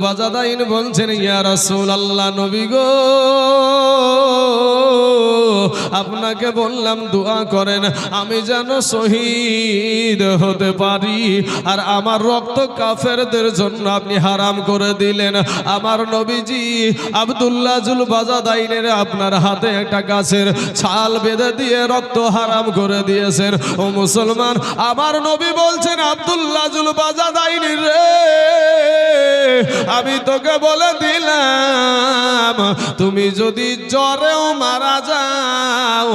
বাজাদাইন বলছেন, ইয়া রাসূলুল্লাহ, নবী গো, আপনাকে বললাম দোয়া করেন আমি যেন শহীদ হতে পারি, আর আমার রক্ত কাফেরদের জন্য আপনি হারাম করে দিলেন। আমার নবীজি আব্দুল্লাহ জুল বাজাদাইনের আপনার হাতে একটা গাছের ছাল বেঁধে দিয়ে রক্ত হারাম করে দিয়েছেন। ও মুসলমান, আমার নবী বলছেন, আব্দুল্লাহ জুল বাজাদাইনের রে, আমি তোকে বলে দিলাম, তুমি যদি জ্বরেও মারা যাও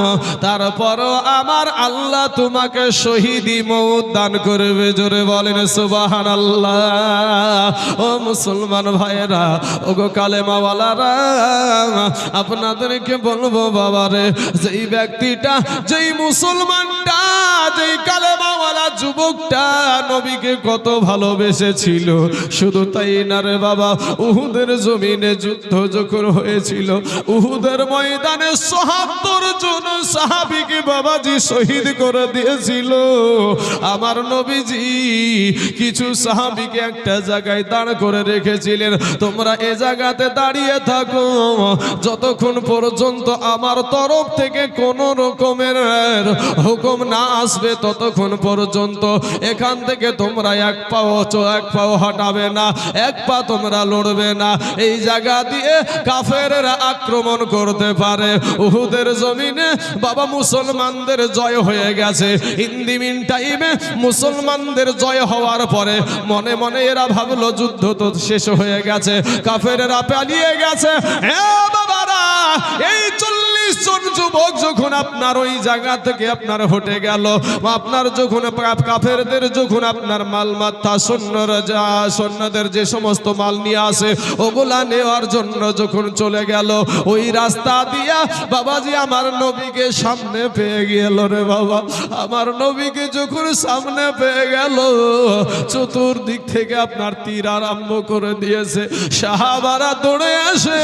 তারপরও আমার আল্লাহ তোমাকে শহীদি মওত দান করবে। জোরে বলেন সুবহানাল্লাহ। ও মুসলমান ভাইয়েরা, ওগো কালেমাওয়ালারা, আপনাদেরকে বলবো বাবারে, যেই ব্যক্তিটা, যেই মুসলমানটা, যেই কালেমাওয়ালা যুবকটা নবীকে কত ভালোবেসেছিল, শুধু তাই না রে বাবা, উহুদের জমিনে যুদ্ধ যখন হয়েছিল, উহুদের ময়দানে ৭৭ জন সাহাবীকে বাবাজি শহীদ করে দিয়েছিল। আমার নবীজি কিছু সাহাবীকে একটা জায়গায় দাঁড় করে রেখেছিলেন, তোমরা এ জায়গাতে দাঁড়িয়ে থাকো যতক্ষণ পর্যন্ত আমার তরফ থেকে কোনো রকমের হুকুম না আসবে, ততক্ষণ পর্যন্ত এখান থেকে তোমরা এক পাও হটাবে না, এক পা তোমরা লড়বে না। এই জায়গা দিয়ে কাফেররা আক্রমণ করতে পারে। উহুদের জমিনে বাবা মুসলমানদের জয় হয়ে গেছে। ইন দি মিন টাইমে মুসলমানদের জয় হওয়ার পরে মনে মনে এরা ভাবলো যুদ্ধ তো শেষ হয়ে গেছে, কাফেররা পালিয়ে গেছে। হ্যাঁ বাবারা, এই ৪০ জন যুবক যখন আপনার ওই জায়গা থেকে আপনার হটে গেল, আপনার যখন কাফেরদের যখন আপনার মাল মাথা সৈন্যদের যে সমস্ত মাল নিয়ে আসে ওগুলা নেওয়ার জন্য যখন চলে গেল, ওই রাস্তা দিয়া বাবাজি আমার নবীকে সামনে পেয়ে গেল রে বাবা। আমার নবীকে যখন সামনে পেয়ে গেল, চতুর্দিক থেকে আপনার তীর আরম্ভ করে দিয়েছে। সাহাবারা দৌড়ে আসে,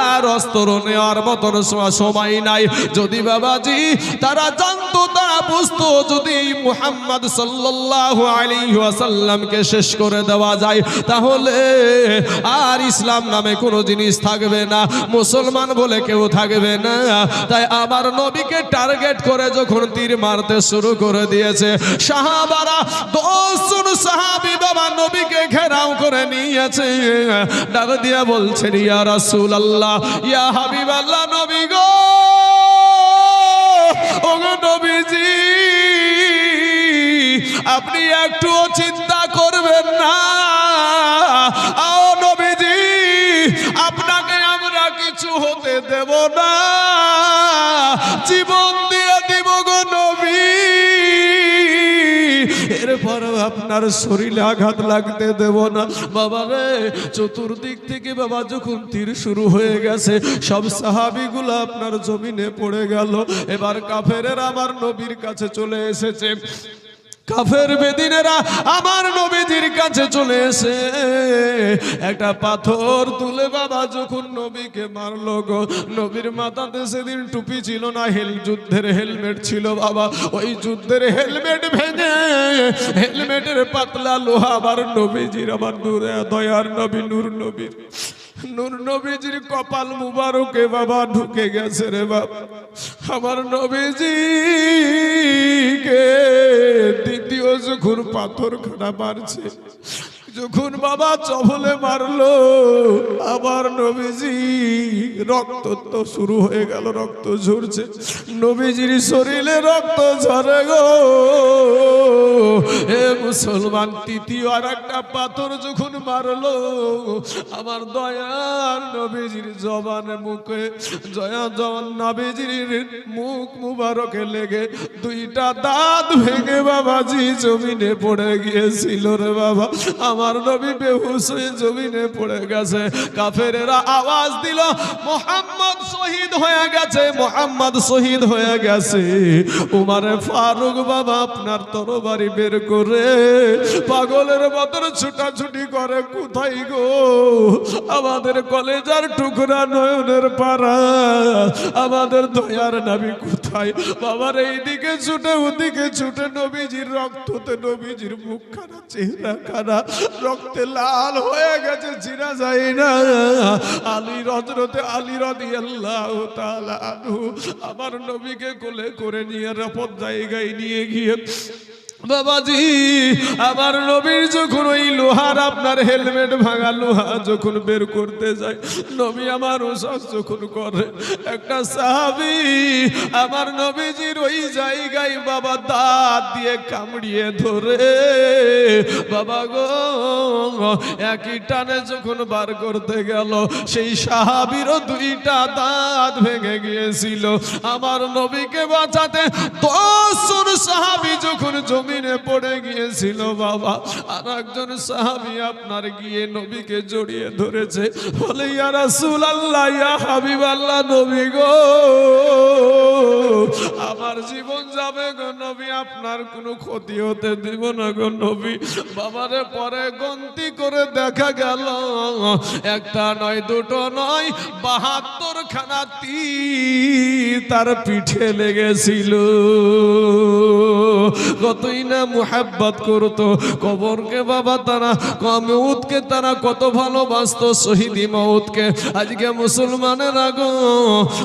আর অস্ত্র নেওয়ার মতন সময় নাই। যদি বাবাজি তারা জানতো, তারা বুঝতো, যদি মুহাম্মদ সাল্লাল্লাহু আলাইহি ওয়াসাল্লামকে শেষ করে দেওয়া যায় তাহলে আর ইসলাম নামে কোনো জিনিস থাকবে না, মুসলমান বলে কেউ থাকবে না। তাই আমার নবীকে টার্গেট করে যখন তীর মারতে শুরু করে দিয়েছে, সাহাবারা ১০ জন সাহাবী বাবা নবীকে ঘেরাও করে নিয়েছে। ডাক দিয়া বলছেন, ইয়া রাসূলুল্লাহ, ইয়া হাবিবাল্লাহ, নবী গো, ওগো নবীজি, আপনি একটুও চিন্তা করবেন না। ও নবীজি, আপনাকে আমরা কিছু হতে দেব না, জীবন দিয়ে দিব গো নবী, এরপরও আপনার শরীরে আঘাত লাগতে দেব না। বাবা রে, চতুর্দিক থেকে বাবা যখন তীর শুরু হয়ে গেছে, সব সাহাবীগুলো আপনার জমিনে পড়ে গেল। এবার কাফেরেরা আমার নবীর কাছে চলে এসেছে। কাফের বেদিনেরা আমার নবীজির কাছে চলে এসে একটা পাথর তুলে বাবা যখন নবীকে মারলো গো, নবীর মাথাতে সেদিন টুপি ছিল না, যুদ্ধের হেলমেট ছিল বাবা। ওই যুদ্ধের হেলমেট ভেঙে হেলমেটের পাতলা লোহা আবার নবীজির, আমার দয়ার নবী নূর নবীজির কপাল মুবারকে বাবা ঢুকে গেছে রে বাবা। আমার নবীজিকে দ্বিতীয় যখন পাথর খানা মারছে, যখন বাবা চবলে মারলো, আবার নবীজি রক্ত তো শুরু হয়ে গেল, রক্ত ঝরছে, নবীজির শরীরে রক্ত ঝরে গো। হে মুসলমান, তৃতীয় আর একটা পাথর যখন মারলো, আমার দয়ার নবীজির জবানে মুখে নবীজির মুখ মুবারকে লেগে দুইটা দাঁত ভেঙে বাবাজি জমিনে পড়ে গিয়েছিল রে বাবা। আমার নবী বেহুশ হয়ে জমিনে পড়ে গেছে। কাফেরেরা আওয়াজ দিল, মুহাম্মদ শহীদ হয়ে গেছে, মুহাম্মদ শহীদ হয়ে গেছে। উমারে ফারুক বাবা আপনার তরবারি বের করে পাগলের মতন ছুটাছুটি করে, কোথায় গো আমাদের কলেজার টুকরা, নয়নের পারা, আমাদের দয়ার নবী কোথায়? খায়। বাবার এইদিকে ছুটে ওদিকে ছুটে নবীজির রক্ততে নবীজির মুখখানা চেহারাখানা রক্তে লাল হয়ে গেছে, চিনা যায় না। আলী হযরতে আলী রাদিয়াল্লাহু তাআলা আনহু আমার নবীকে কোলে করে নিয়ে নিরাপদ জায়গায় নিয়ে গিয়ে বাবাজি আমার নবীর যখন ওই লোহার আপনার হেলমেট ভাঙা লোহা যখন বের করতে যায়, নবী আমার ওসাস যখন করে, একটা সাহাবী আমার নবীজির ওই জায়গায় বাবা দাঁত দিয়ে কামড়িয়ে ধরে, বাবা গো একই টানে যখন বার করতে গেল সেই সাহাবীরও দুইটা দাঁত ভেঙে গিয়েছিল। আমার নবীকে বাঁচাতে 10 জন সাহাবী যখন জমিনে পড়ে গিয়েছিল বাবা, আর একজন সাহাবী আপনার গিয়ে নবীকে জড়িয়ে ধরেছে, বলে ইয়া রাসূলুল্লাহ ইয়া হাবিবাল্লাহ, নবী গো আমার জীবন যাবে গো নবী, আপনার কোনো ক্ষতি হতে দিব না গো নবী। বাবারে পরে গন্তি করে দেখা গেল একটা নয় দুটো নয় 72 খানা তীর তার পিঠে লেগেছিল। কতই না মুহাব্বত করতো কবরকে বাবা, তারা মউতকে তারা কত ভালোবাসতো, শহীদি মউতকে। আজকে মুসলমানেরা গো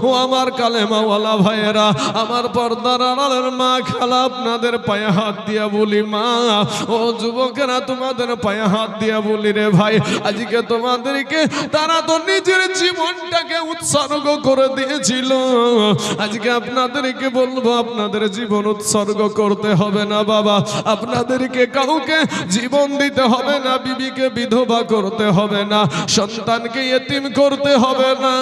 ও আমার কালেমাওয়ালা ভাইয়েরা, আমার পর্দার আড়ালের মা খালা, আপনাদের পায়ে হাত দিয়া বলি মা, ও যুবকেরা তোমাদের পায়ে হাত দিয়া বলি রে ভাই, আজকে তোমাদেরকে তারা তো নিজের জীবনটাকে উৎসর্গ করে দিয়েছিল। আজকে আপনাদেরকে বলবো আপনাদের জীবন উৎসর্গ করতে হবে না বাবা, আপনাদেরকে কাউকে জীবন দিতে হবে না, বিবিকে বিধবা করতে হবে না, সন্তানকে ইতিম করতে হবে না।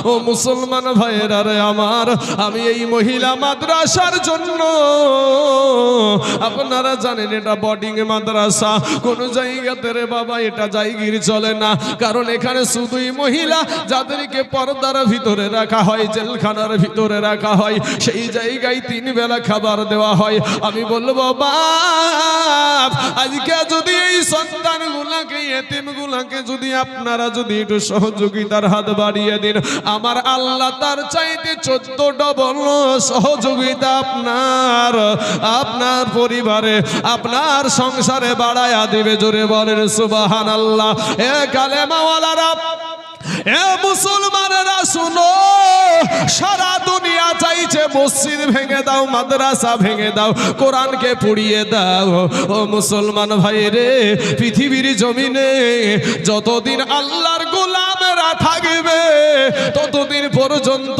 ও মুসলমান ভাইয়েরা রে আমার, আমি এই মহিলা মাদ্রাসার জন্য, আপনারা জানেন এটা বোর্ডিং মাদ্রাসা, কোন জায়গাতে রে বাবা এটা জায়গির চলে না, কারণ এখানে শুধুই মহিলা যাদেরকে পর্দার ভিতরে রাখা হয়, জেলখানার ভিতরে রাখা হয়, সেই জায়গায় 3 বেলা খাবার দেওয়া হয়। আমি বলবো বাপ, আজকে যদি এই সন্তানগুলাকে ইতিমগুলাকে যদি আপনারা যদি একটু সহযোগিতার হাত বাড়িয়ে দিন, আমার আল্লাহ তার চাইতে 14 ডবল সহযোগিতা আপনার পরিবারে আপনার সংসারে বাড়ায়া দিবে। জোরে বলেন সুবহানাল্লাহ। এ কালেমাওয়ালারা, এ মুসলমানেরা শুনো, সারা দুনিয়া চাইছে মসজিদ ভেঙে দাও, মাদ্রাসা ভেঙে দাও, কোরআনকে পুড়িয়ে দাও। ও মুসলমান ভাই রে, পৃথিবীর জমিনে যতদিন আল্লাহর গোলামেরা থাকবে ততদিন পর্যন্ত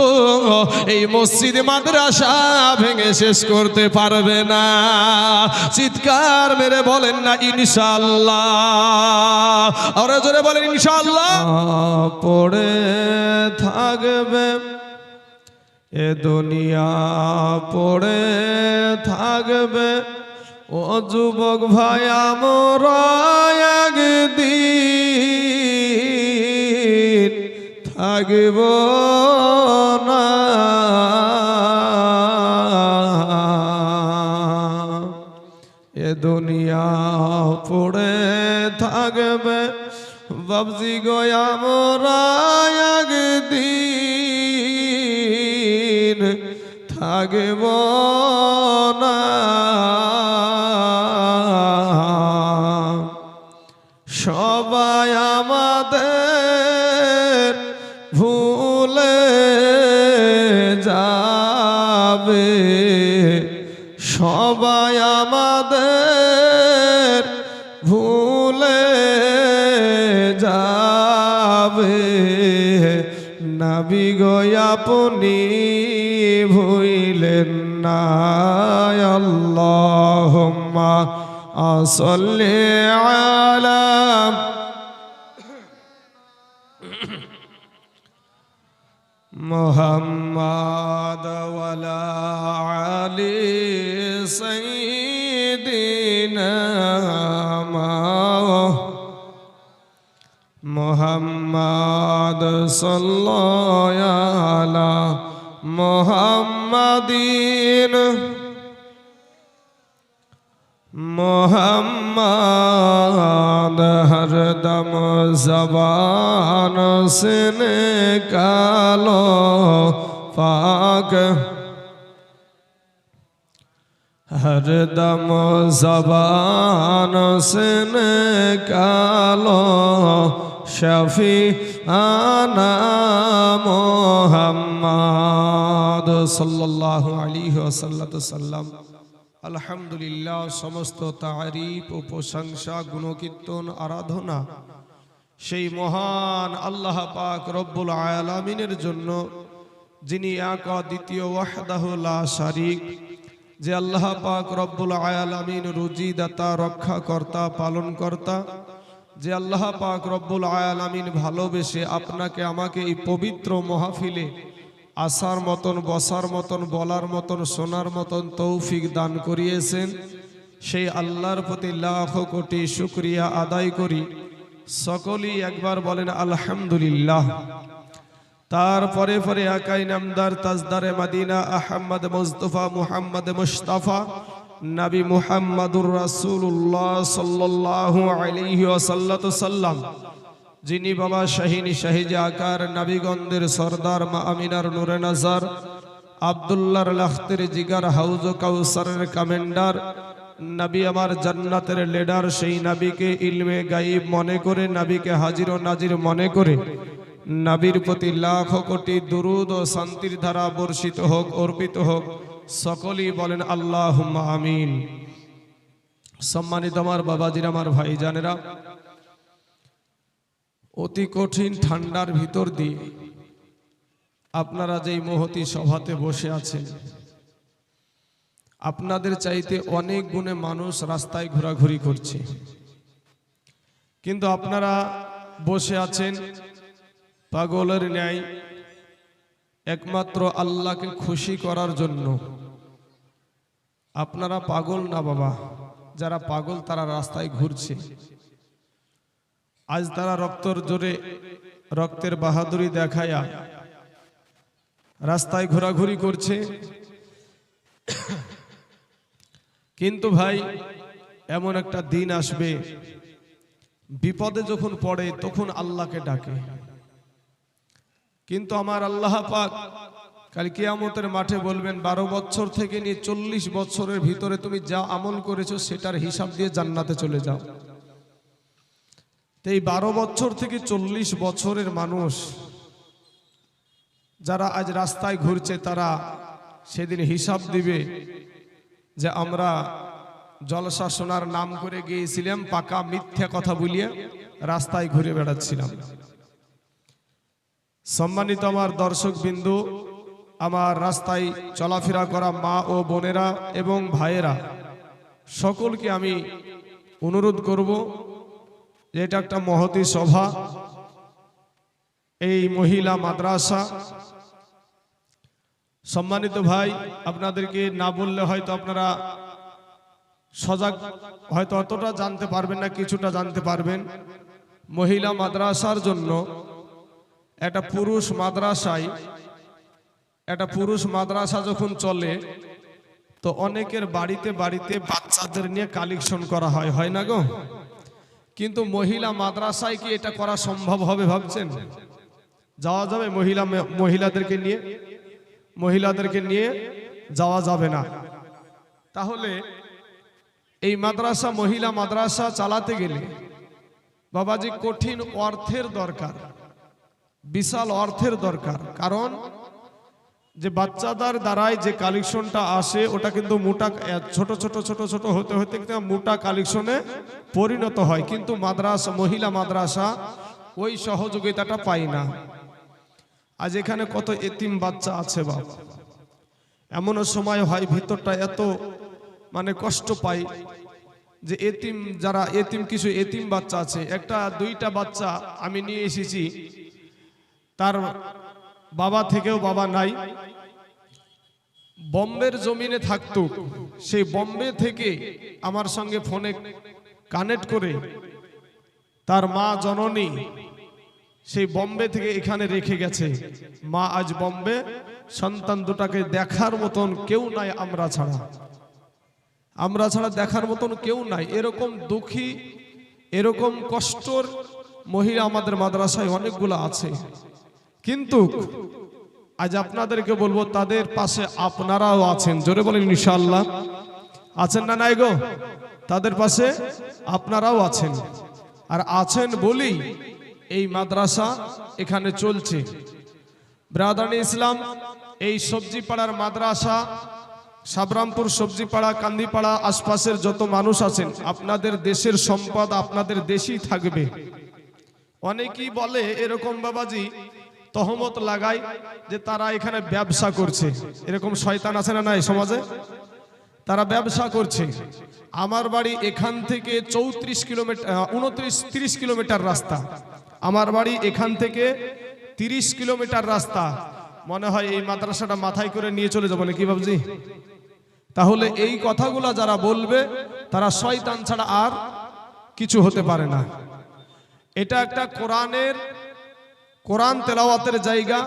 এই মসজিদ মাদ্রাসা ভেঙে শেষ করতে পারবে না। চিৎকার মেরে বলেন না ইনশাআল্লাহ, আর জোরে বলেন ইনশাআল্লাহ। পড়ে থাকবে এ দুনিয়া, পড়ে থাকবে ও যুবক ভাই, আমরা একদিন থাকব না। এ দুনিয়া পড়ে থাকবে বাবজি গো, আমরা একদিন থাকব না। সবাই আমাদের ভুলে যাবে, সবাই আমাদের ভুলে যাবে। নবী গো আপনি ভুলেন না, আল্লাহুম্মা সাল্লি আলা মুহাম্মাদ ওয়া আলা আলি সাইয়্যিদিনা মুহাম্মাদ সাল্লাল্লাহু আলা মুহাম্মাদিন मोहम्मद हरदम ज़बान से निकालो पाक हरदम ज़बान से निकालो शफी आना मोहम्मद सल्लल्लाहु अलैहि वसल्लम। আলহামদুলিল্লাহ, সমস্ত তারিফ ও প্রশংসা গুণকীর্তন আরাধনা সেই মহান আল্লাহ পাক রব্বুল আলামিনের জন্য, যিনি এক দ্বিতীয় ওয়াহদাহু লা শারীক, যে আল্লাহ পাক রব্বুল আলামিন রুজি দাতা, রক্ষা কর্তা, পালন কর্তা, যে আল্লাহ পাক রব্বুল আলামিন ভালোবেসে আপনাকে আমাকে এই পবিত্র মাহফিলে আসার মতন, বসার মতন, বলার মতন, শোনার মতন তৌফিক দান করিয়েছেন, সেই আল্লাহর প্রতি লাখ কোটি শুকরিয়া আদায় করি। সকলেই একবার বলেন আলহামদুলিল্লাহ। তারপরে পরে আকাই নামদার তাজদারে মদিনা আহমদ মুস্তফা মুহাম্মদ মুস্তাফা নবী মুহাম্মদুর রাসূলুল্লাহ সাল্লাল্লাহু আলাইহি ওয়াসাল্লাম, যিনি বাবা শাহিনী শাহিজে আকার নবীগণদের সরদার, মা আমিনার নূরে নজর, আব্দুল্লাহর লাখতের জিগার, হাউজ কাউসারের কমান্ডার, নবী আমার জান্নাতের লিডার, সেই নবীকে ইলমে গায়ব মনে করে, নবীকে হাজির ও নাজির মনে করে, নবীর প্রতি লাখ কোটি দুরুদ ও শান্তির ধারা বর্ষিত হোক, অর্পিত হোক। সকলেই বলেন আল্লাহুম্মা আমিন। সম্মানিত আমার বাবাজিরা, আমার ভাইজানেরা, অতি কঠিন ঠান্ডার ভিতর দিয়ে আপনারা যেই মহতি সভাতে বসে আছেন, আপনাদের চাইতে অনেক গুণে মানুষ রাস্তায় ঘোরাঘুরি করছে, কিন্তু আপনারা বসে আছেন পাগলের ন্যায় একমাত্র আল্লাহকে খুশি করার জন্য। আপনারা পাগল না বাবা, যারা পাগল তারা রাস্তায় ঘুরছে। আজ তারা রক্তর জোরে, রক্তের বাহাদুরি দেখায়া রাস্তায় ঘোরাঘুরি করছে, কিন্তু ভাই এমন একটা দিন আসবে, বিপদে যখন পড়ে তখন আল্লাহকে ডাকে, কিন্তু আমার আল্লাহ পাক কাল কিয়ামতের মাঠে বলবেন 12 বছর থেকে নিয়ে 40 বছরের ভিতরে তুমি যা আমল করেছো সেটার হিসাব দিয়ে জান্নাতে চলে যাও। এই 12 বছর থেকে 40 বছরের মানুষ যারা আজ রাস্তায় ঘুরছে, তারা সেদিন হিসাব দিবে যে আমরা জলসা শোনার নাম করে গিয়েছিলাম, পাকা মিথ্যা কথা বলিয়ে রাস্তায় ঘুরে বেড়াচ্ছিলাম। সম্মানিত আমার দর্শক বিন্দু, আমার রাস্তায় চলাফেরা করা মা ও বোনেরা এবং ভাইয়েরা, সকলকে আমি অনুরোধ করব, এটা একটা মহতী সভা, এই মহিলা মাদ্রাসা। সম্মানিত ভাই, আপনাদেরকে না বললে হয়তো আপনারা সজাগ, হয়তো অতটা জানতে পারবেন না, কিছুটা জানতে পারবেন। মহিলা মাদ্রাসার জন্য একটা পুরুষ মাদ্রাসা যখন চলে, তো অনেকের বাড়িতে বাড়িতে বাচ্চাদের নিয়ে কালেকশন করা হয়, হয় না গো? কিন্তু মহিলা মাদ্রাসায় কি এটা করা সম্ভব হবে ভাবছেন? যাওয়া যাবে? মহিলাদেরকে নিয়ে যাওয়া যাবে না। তাহলে এই মাদ্রাসা, মহিলা মাদ্রাসা চালাতে গেলে বাবাজি কঠিন অর্থের দরকার, বিশাল অর্থের দরকার। কারণ যে বাচ্চাদের দ্বারাই যে কালেকশনটা আসে, ওটা কিন্তু মোটা, ছোট ছোট ছোট ছোট হতে হতে মোটা কালেকশনে পরিণত হয়, কিন্তু মাদ্রাসা, মহিলা মাদ্রাসা ওই সহযোগিতাটা পায় না। আজ এখানে কত এতিম বাচ্চা আছে বাবা, এমনও সময় হয় ভিতরটা এত মানে কষ্ট পাই যে এতিম, যারা এতিম, কিছু এতিম বাচ্চা আছে, একটা দুইটা বাচ্চা আমি নিয়ে এসেছি, তার বাবা থেকেও বাবা নাই, বম্বের জমিনে থাকতো, সেই বম্বে থেকে আমার সঙ্গে ফোনে কানেক্ট করে তার মা জননী সেই বম্বে থেকে এখানে রেখে গেছে। মা আজ বম্বে, সন্তান দুটাকে দেখার মতন কেউ নাই আমরা ছাড়া দেখার মতন কেউ নাই। এরকম দুঃখী, এরকম কষ্টর মহিলা আমাদের মাদ্রাসায় অনেকগুলো আছে, কিন্তু আজ আপনাদেরকে বলবো তাদের পাশে আপনারাও আছেন। জোরে বলেন ইনশাআল্লাহ। আছেন না নাই গো? তাদের পাশে আপনারাও আছেন, আর আছেন বলেই এই মাদ্রাসা এখানে চলছে। ব্রাদারানে ইসলাম, এই সবজি পাড়ার মাদ্রাসা, সাবরামপুর সবজি পাড়া, কান্দিপাড়া, আশপাশের যত মানুষ আছেন, আপনাদের দেশের সম্পদ আপনাদের দেশেই থাকবে। অনেকেই বলে এরকম বাবাজি, তহমত লাগায় যে তারা এখানে ব্যবসা করছে। এরকম শয়তান আছে না নাই সমাজে? তারা ব্যবসা করছে। আমার বাড়ি এখান থেকে 34 কিলোমিটার, 30 কিলোমিটার রাস্তা। আমার বাড়ি এখান থেকে 30 কিলোমিটার রাস্তা। মনে হয় এই মাদ্রাসাটা মাথায় করে নিয়ে চলে যাবো নাকি বাবজি? তাহলে এই কথাগুলো যারা বলবে তারা শয়তান ছাড়া আর কিছু হতে পারে না। এটা একটা কোরআন তেলাওয়াতের জায়গা,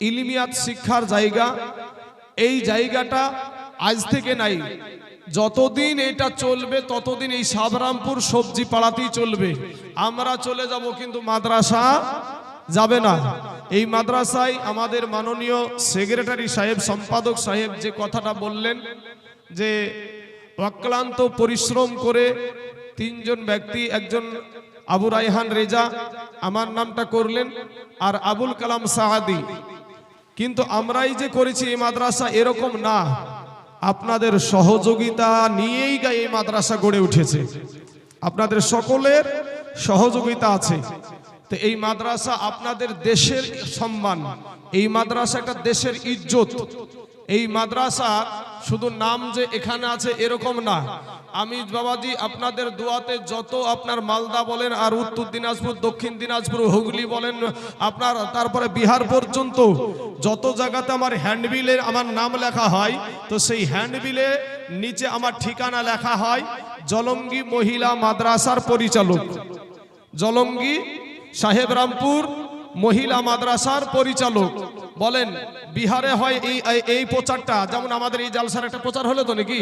ইলমিয়াত শিক্ষার জায়গা। এই জায়গাটা আজ থেকে নাই, যতদিন এটা চলবে ততদিন এই সাবরামপুর সবজি পাড়াতেই চলবে। আমরা চলে যাব কিন্তু মাদ্রাসা যাবে না। এই মাদ্রাসায় আমাদের মাননীয় সেক্রেটারি সাহেব, সম্পাদক সাহেব যে কথাটা বললেন যে অক্লান্ত পরিশ্রম করে 3 জন ব্যক্তি, একজন আবু রায়হান রেজা, আমার নামটা করলেন, আর আবুল কালাম সাহাদি। কিন্তু আমরাই যে করেছি এই মাদ্রাসা এরকম না, আপনাদের সহযোগিতা নিয়েই এই মাদ্রাসা গড়ে উঠেছে। আপনাদের সকলের সহযোগিতা আছে। তো এই মাদ্রাসা আপনাদের দেশের সম্মান, এই মাদ্রাসা একটা দেশের ইজ্জত। এই মাদ্রাসা শুধু নাম যে এখানে আছে এরকম না। আমি বাবাজি আপনাদের দোয়াতে যত আপনার মালদা বলেন, আর উত্তর দিনাজপুর, দক্ষিণ দিনাজপুর, হুগলি বলেন, আপনার তারপরে বিহার পর্যন্ত যত জায়গাতে আমার হ্যান্ডবিলে আমার নাম লেখা হয়, তো সেই হ্যান্ডবিলে নিচে আমার ঠিকানা লেখা হয় জলঙ্গি মহিলা মাদ্রাসার পরিচালক, জলঙ্গি সাহেবরামপুর মহিলা মাদ্রাসার পরিচালক। বলেন বিহারে হয় এই প্রচারটা, যেমন আমাদের এই জালসার একটা প্রচার হলো তো নাকি,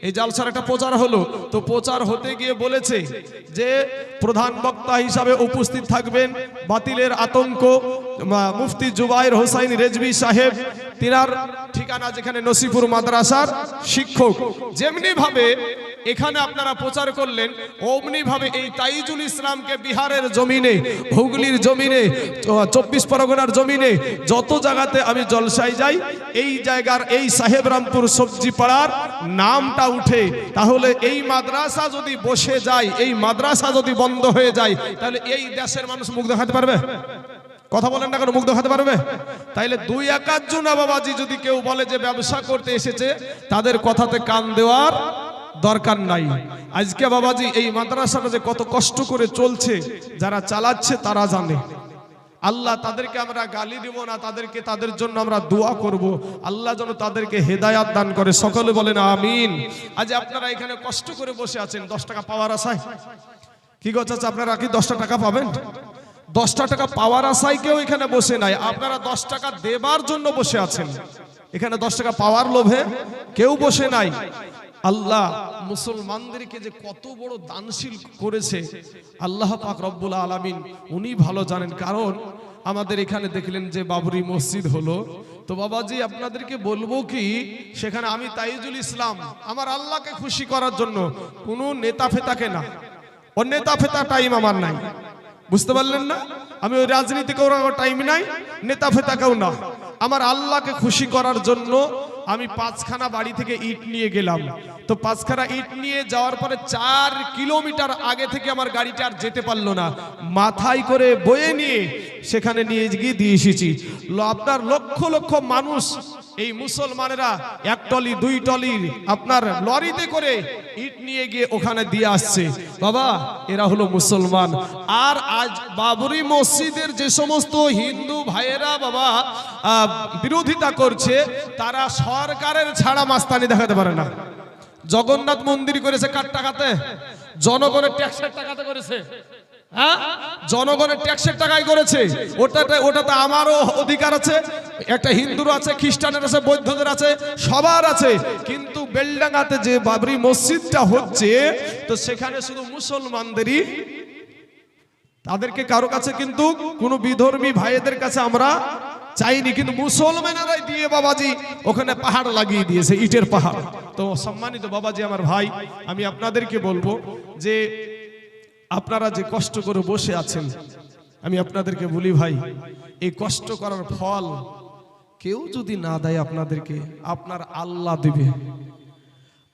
এই জালসার একটা প্রচার হলো, তো প্রচার হতে গিয়ে বলেছে যে প্রধান বক্তা হিসাবে উপস্থিত থাকবেন বাতিলের আতঙ্ক মুফতি জুবাইর হোসাইন রেজভি সাহেব, তিনার ঠিকানা যেখানে নসিপুর মাদ্রাসার শিক্ষক। যেমনি ভাবে এখানে আপনারা প্রচার করলেন, অমনি ভাবে এই তাইজুল ইসলামকে বিহারের জমিনে, হুগলির জমিনে, 24 পরগনার জমিনে যত জায়গাতে আমি জলসায় যাই, এই জায়গার এই সাহেবরামপুর সবজি পাড়ার নামটা উঠে। তাহলে এই মাদ্রাসা যদি বসে যায়, এই মাদ্রাসা যদি বন্ধ হয়ে যায়, তাহলে এই দেশের মানুষ মুখ দেখাতে পারবে? কথা বলেন না কেন, মুখ দেখাতে পারবে? তাইলে 2-1 জন বাবাজি যদি কেউ বলে যে ব্যবসা করতে এসেছে, তাদের কথাতে কান দেওয়ার দরকার নাই। আজকে বাবাজি এই মাদ্রাসাটা যে কত কষ্ট করে চলছে, যারা চালাচ্ছে তারা জানে। আল্লাহ তাদেরকে আমরা গালি দিব না, তাদের জন্য আমরা দোয়া করব, আল্লাহ যেন তাদেরকে হেদায়াত দান করে। সকলে বলেন আমিন। আজ আপনারা এখানে কষ্ট করে বসে আছেন 10 টাকা পাওয়ার আশায়। কি গো চাচা, আপনারা কি 10টা টাকা পাবেন? 10টা টাকা পাওয়ার আশায় কেউ এখানে বসে নাই, আপনারা 10 টাকা দেবার জন্য বসে আছেন। এখানে 10 টাকা পাওয়ার লোভে কেউ বসে নাই। আল্লাহ মুসলমানদেরকে যে কত বড় দানশীল করেছে আল্লাহ পাক রব্বুল আলামিন, উনি ভালো জানেন। কারণ আমাদের এখানে দেখলেন যে বাবরি মসজিদ হলো, তো বাবাজি আপনাদেরকে বলবো কি, সেখানে আমি তাইজুল ইসলাম আমার আল্লাহকে খুশি করার জন্য, কোনো নেতা ফেতাকে না, ও নেতা ফেতা টাইম আমার নাই, বুঝতে পারলেন না? আমি ওই রাজনীতি করার টাইম নাই, নেতা ফেতাকেও না। আমার আল্লাহকে খুশি করার জন্য আমি 5খানা বাড়ি থেকে ইট নিয়ে গেলাম। তো 5খানা ইট নিয়ে যাওয়ার পরে 4 কিলোমিটার আগে থেকে আমার গাড়িটা আর যেতে পারলো না, মাথায় করে বয়ে নিয়ে সেখানে নিয়ে গিয়ে দিয়ে এসেছি। আপনার লক্ষ লক্ষ মানুষ, এই মুসলমানেরা 1 টলি 2 টলি আপনার লরিতে করে ইট নিয়ে গিয়ে ওখানে দিয়ে আসছে। বাবা এরা হলো মুসলমান। আর আজ বাবরি মসজিদের যে সমস্ত হিন্দু ভাইয়েরা বাবা বিরোধিতা করছে, তারা সরকারের ছাড়া মাস্তানি দেখাতে পারে না। জগন্নাথ মন্দির করেছে কার টাকাতে? জনগণের ট্যাক্সের টাকাতে করেছে। হ্যাঁ, জনগণের ট্যাক্সের টাকায় করেছে। ওটাতে আমারও অধিকার আছে, একটা হিন্দুর আছে, খ্রিস্টানের আছে, বৌদ্ধদের আছে, সবার আছে। কিন্তু বেলডাঙ্গাতে যে বাবরি মসজিদটা হচ্ছে, তো সেখানে শুধু মুসলমানদেরই, তাদেরকে কারো কাছে কিন্তু কোনো বিধর্মী ভাইদের কাছে আমরা চাইনি, কিন্তু মুসলমানেরাই দিয়ে বাবাজি ওখানে পাহাড় লাগিয়ে দিয়েছে, ইটের পাহাড়। তো সম্মানিত বাবাজি আমার ভাই, আমি আপনাদেরকে বলবো যে আপনারা যে কষ্ট করে বসে আছেন, আমি আপনাদেরকে বলি ভাই, এই কষ্ট করার ফল কেউ যদি না দেয় আপনাদেরকে, আপনার আল্লাহ দেবে,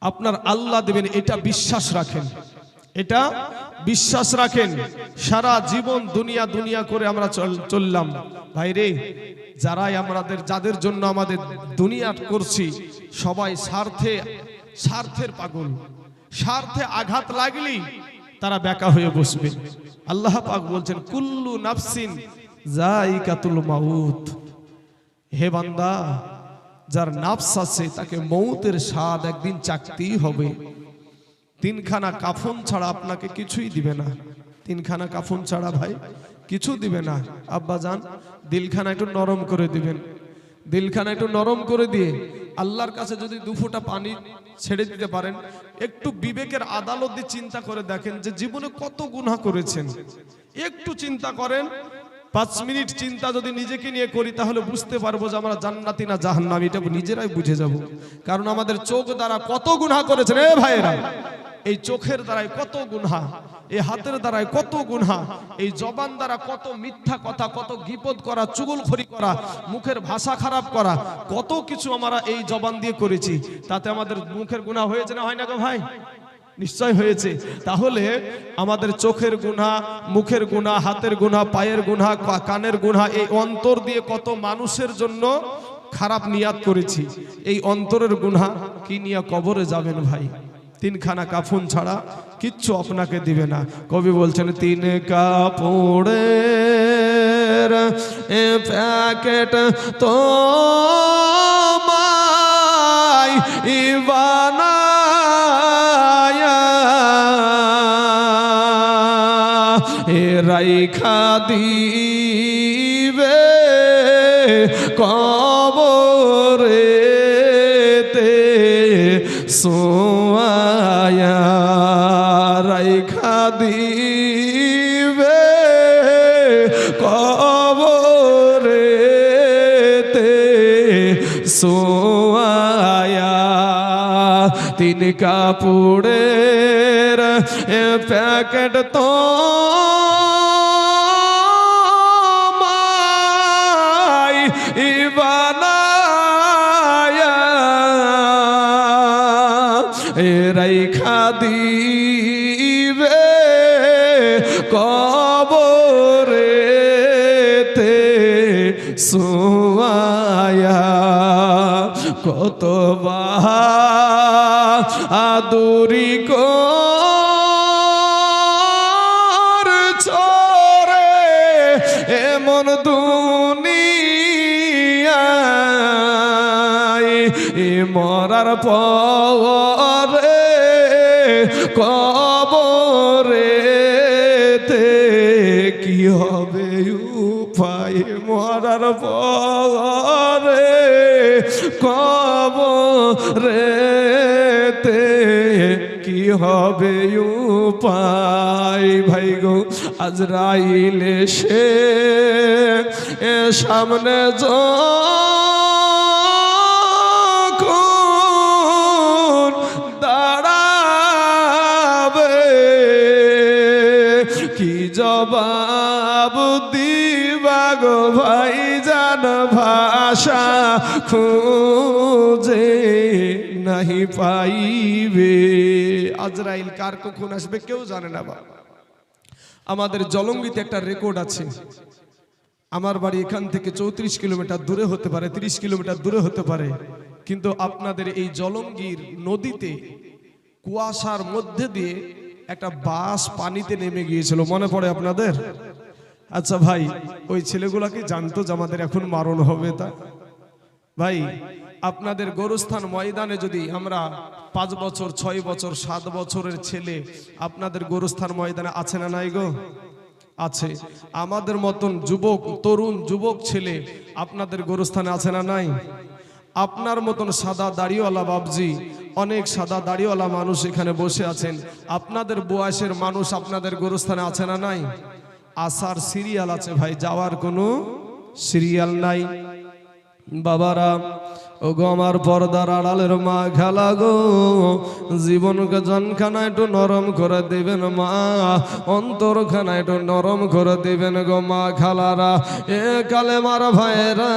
আপনার আল্লাহ দেবেন, এটা বিশ্বাস রাখেন, এটা বিশ্বাস রাখেন। সারা জীবন দুনিয়া দুনিয়া করে আমরা চললাম ভাই রে, যাদের জন্য আমাদের দুনিয়া করছি সবাই স্বার্থের পাগল, স্বার্থে আঘাত লাগলেই তারা বেকা হয়ে বসবে। আল্লাহ পাক বলছেন কুল্লু নাফসিন যায়িকাতুল মাউত, হে বান্দা, যার নাফস আছে তাকে মৌতের স্বাদ একদিন চাকতেই হবে। তিনখানা কাফন ছাড়া আপনাকে কিছুই দিবে না, তিনখানা কাফন ছাড়া ভাই কিছু দিবে না। আব্বা জান, দিলখানা একটু নরম করে দিবেন, দিলখানা একটু নরম করে দিয়ে আল্লাহর কাছে যদি 2 ফোঁটা পানি ছেড়ে দিতে পারেন, একটু বিবেকের আদালত দিয়ে চিন্তা করে দেখেন যে জীবনে কত গুনাহ করেছেন। একটু চিন্তা করেন, 5 মিনিট চিন্তা যদি নিজেকে নিয়ে করি তাহলে বুঝতে পারবো যে আমরা জান্নাতি না জাহান্নামী, এটা নিজেরাই বুঝে যাব। কারণ আমাদের চোখ দ্বারা কত গুনাহ করেছেন এ ভাইরা, এই চোখের দ্বারাই কত গুনাহ, এই হাতের দ্বারাই কত গুনাহ, এই জবান দ্বারা কত মিথ্যা কথা, কত গীবত করা, চুগলখড়ি করা, মুখের ভাষা খারাপ করা, কত কিছু আমরা এই জবান দিয়ে করেছি। তাতে আমাদের মুখের গুনাহ হয়েছে না হয় না গো ভাই? নিশ্চয় হয়েছে। তাহলে আমাদের চোখের গুনাহ, মুখের গুনাহ, হাতের গুনাহ, পায়ের গুনাহ, কানের গুনাহ, এই অন্তর দিয়ে কত মানুষের জন্য খারাপ নিয়াত করেছি। এই অন্তরের গুনাহ কি নিয়ে কবরে যাবেন ভাই? তিনখানা কাফন ছাড়া কিচ্ছু আপনাকে দিবে না। কবি বলছেন 3 কাপড়ের প্যাকেট তো রাইখা দিবে কবরেতে সোয়া, রাইখা দিবে কবরেতে সোয়া। 3 কাপড়ের প্যাকেট তো রাইখা দিবে কবরেতে সোয়া। কত বাহাদুরি করছো রে এমন দুনিয়ায়, মরার পরে কবরেতে কি হবে উপায়? মরার পরে কবরেতে কি হবে উপায়? ভাই গো, আজরাইল সে সামনে জবাব দিবা গো ভাই জান, ভাষা খুঁজে নাহি পাইবে। আজরাইল কার কখন আসবে কেউ জানে না বাবা। আমাদের জলঙ্গিতে একটা রেকর্ড আছে, আমার বাড়ি এখান থেকে 34 কিলোমিটার দূরে হতে পারে, 30 কিলোমিটার দূরে হতে পারে, কিন্তু আপনাদের এই জলঙ্গির নদীতে কুয়াশার মধ্যে দিয়ে একটা বাস পানিতে নেমে গিয়েছিল, মনে পড়ে আপনাদের? আচ্ছা ভাই, ওই ছেলেগুলা কি জানতো যে আমাদের এখন মারণ হবে? তা ভাই, আপনাদের গোরস্থান ময়দানে যদি আমরা 5 বছর, 6 বছর, 7 বছরের ছেলে আপনাদের গোরস্থান ময়দানে আছে না নাই গো? আছে। আমাদের মতন যুবক, তরুণ যুবক ছেলে আপনাদের গোরস্থানে আছে না নাই? আপনার মতন সাদা দাড়িওয়ালা বাবজি, অনেক সাদা দাড়িওয়ালা মানুষ এখানে বসে আছেন। আপনাদের বয়সের মানুষ আপনাদের গোরস্থানে আছে না নাই? আসার সিরিয়াল আছে ভাই, যাওয়ার কোনো সিরিয়াল নাই। বাবারা, ও গো আমার পর্দার আড়ালের মা খালা গো, জীবনকে জনখানা একটু নরম করে দিবেন মা, অন্তরখানা একটু নরম করে দিবেন গো মা খালারা। এ কালেমার ভাইরা,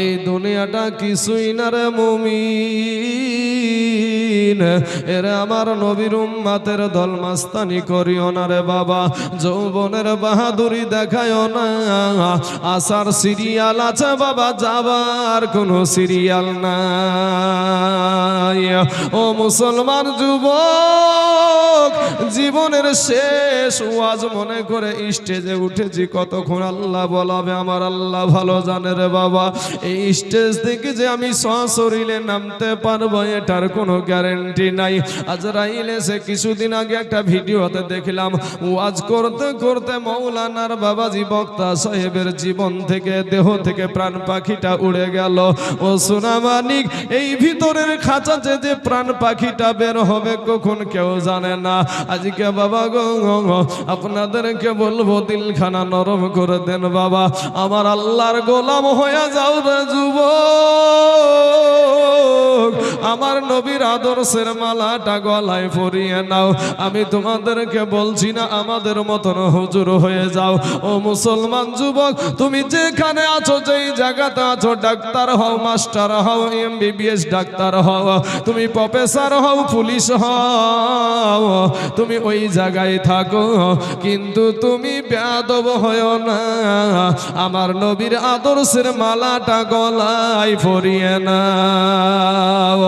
এই দুনিয়াটা কিছুই না রে মুমিন, এরে আমার নবীর উম্মতের দল মাস্তানি করিও না রে বাবা, যৌবনের বাহাদুরি দেখায়ও না। আসার সিরিয়াল আছে বাবা, যাবার কোনো সিরিয়াল নাই। ও মুসলমান যুবক, জীবনের শেষ ওয়াজ মনে করে স্টেজে উঠেছি, কতক্ষণ আল্লাহ বলাবে আমার আল্লাহ ভালো জানে রে বাবা। এই স্টেজ থেকে যে আমি সশরীরে নামতে পারবো এটার কোনো গ্যারেন্টি নাই। আজরাইল এসে কিছুদিন আগে একটা ভিডিওতে দেখলাম, ওয়াজ করতে করতে মৌলানার বাবাজি বক্তা সাহেবের জীবন থেকে, দেহ থেকে প্রাণ পাখিটা উড়ে গেল। ও সোনা মানিক, এই ভিতরের খাঁচাতে যে প্রাণ পাখিটা বের হবে কখন কেউ জানে না। আজকে বাবা গো, আপনাদেরকে বলবো দিলখানা নরম করে দেন বাবা, আমার আল্লাহর গোলাম হয়ে যাও রে যুবক, আমার নবীর আদর্শের মালাটা গলায় পরিয়ে নাও। আমি তোমাদেরকে বলছি না আমাদের মতন হুজুর হয়ে যাও। ও মুসলমান যুবক, তুমি যেখানে আছো, যেই জায়গাতে আছো, ডাক্তার হও, মাস্টার হও, MBBS ডাক্তার হও, তুমি প্রফেসর হও, পুলিশ হও, তুমি ওই জায়গায় থাকো, কিন্তু তুমি বেয়াদব হয়ো না। আমার নবীর আদর্শের মালাটা গলায় পরিয়ে নাও।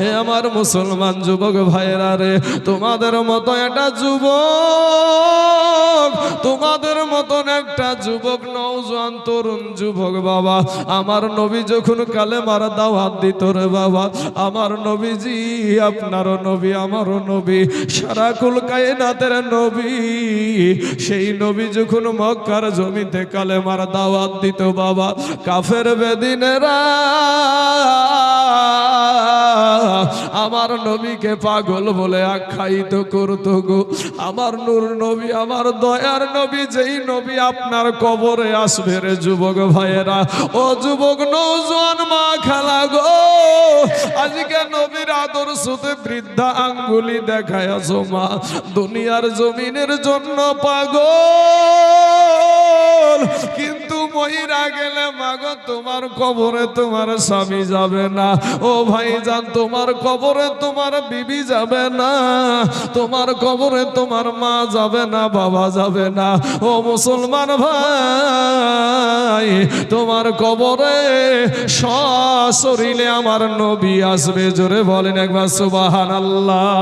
এ আমার মুসলমান যুবক ভাইরা রে, তোমাদের মতো একটা যুবক, তোমাদের মতন একটা যুবক, নওজোয়ান তরুণ যুবক বাবা, আমার নবী যখন কালেমার দাওয়াত দিত রে বাবা, আমার নবীজি আপনারও নবী, আমারও নবী, সারা কুল কায়নাতের নবী, সেই নবী যখন মক্কার জমিতে কালেমার দাওয়াত দিত বাবা, কাফের বেদিনেরা আমার নবীকে পাগল বলে আখ্যায়িত করতো গো। আমার নূর নবী, আমার দয়ার নবী, যেই নবী আপনার কবরে আসবে রে যুবক ভাইয়েরা, ও যুবক নওজোয়ান মা খালা গো, আজকে নবীর আদর্শতে বৃদ্ধা আঙ্গুলি দেখায় আছো মা, দুনিয়ার জমিনের জন্য পাগল, কিন্তু মহিরা গেলে মাগো তোমার কবরে তোমার স্বামী যাবে না। ও ভাইজান, তোমার কবরে তোমার বিবি যাবে না, তোমার কবরে তোমার মা যাবে না, বাবা যাবে না। ও মুসলমান ভাই, তোমার কবরে সশরীরে আমার নবী আসবে। জোরে বলেন একবার সুবহানাল্লাহ।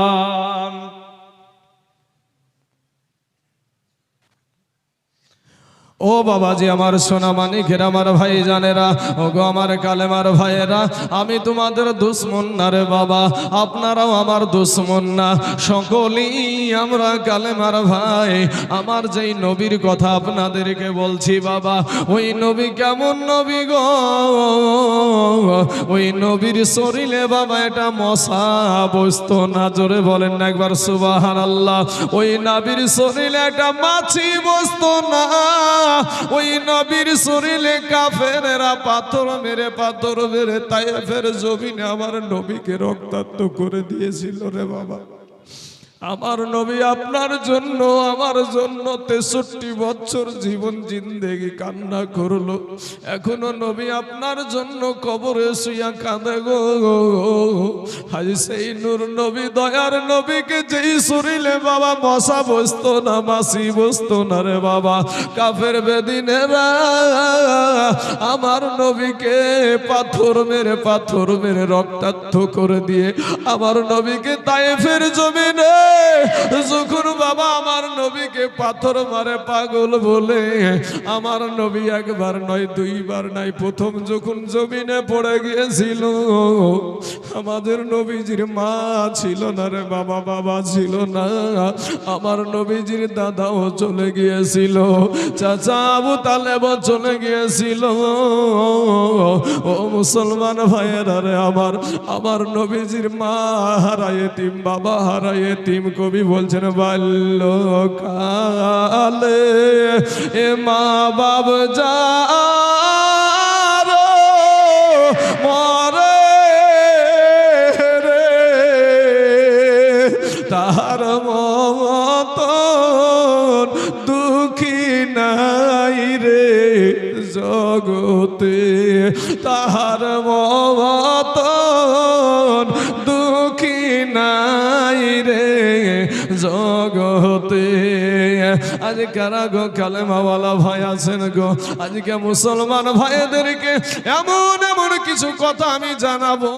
ও বাবাজি, আমার সোনা মানিকের, আমার ভাই জানেরা, ও গো আমার কালেমার ভাইয়েরা, আমি তোমাদের দুশ্মন না রে বাবা, আপনারাও আমার দুশ্মন না, সকলেই আমরা কালেমার ভাই। আমার যেই নবীর কথা আপনাদেরকে বলছি বাবা, ওই নবী কেমন নবী গো, ওই নবীর শরীরে বাবা এটা মশা বসতো না। জোরে বলেন না একবার সুবহানাল্লাহ। ওই নবীর শরীরে একটা মাছি বসতো না। ওই নবীর শরীরে কাফেরেরা পাথর মেরে তায়েফের জমিনে আমার নবীকে রক্তাক্ত করে দিয়েছিল রে বাবা। আমার নবী আপনার জন্য, আমার জন্য 63 বছর জীবন জিন্দেগি কান্না করলো, এখনো নবী আপনার জন্য কবরে শুইয়া কাঁদে গো। আজ সেই নূর নবী, দয়ার নবীকে যেই শরীরে বাবা মশা বসতো না, মাছি বসতো না রে বাবা, কাফের বেদিনেরা আমার নবীকে পাথর মেরে রক্তাক্ত করে দিয়ে আমার নবীকে তায়েফের জমিনে যখন বাবা আমার নবীকে পাথর মারে পাগল বলে, আমার নবী একবার নয় দুইবার নাই, প্রথম যখন জমিনে পড়ে গিয়েছিল, আমাদের নবীজির মা ছিল না রে বাবা, বাবা ছিল না, আমার নবীজির দাদাও চলে গিয়েছিল, চাচা আবু তালেবও চলে গিয়েছিল। ও মুসলমান ভাইয়েরা রে, আমার নবীজির মা হারায় এতিম, বাবা হারায় এতিম। কবি বলছেন বাল্যকালে এ মা বাপ যার মর নাই রে জগতে, তাহার মতন দুঃখী নাই রে জগতে। আজ কারা গো কালেমাওয়ালা ভাই আছেন গো, আজকে মুসলমান ভাইদেরকে এমন এমন কিছু কথা আমি জানাবো।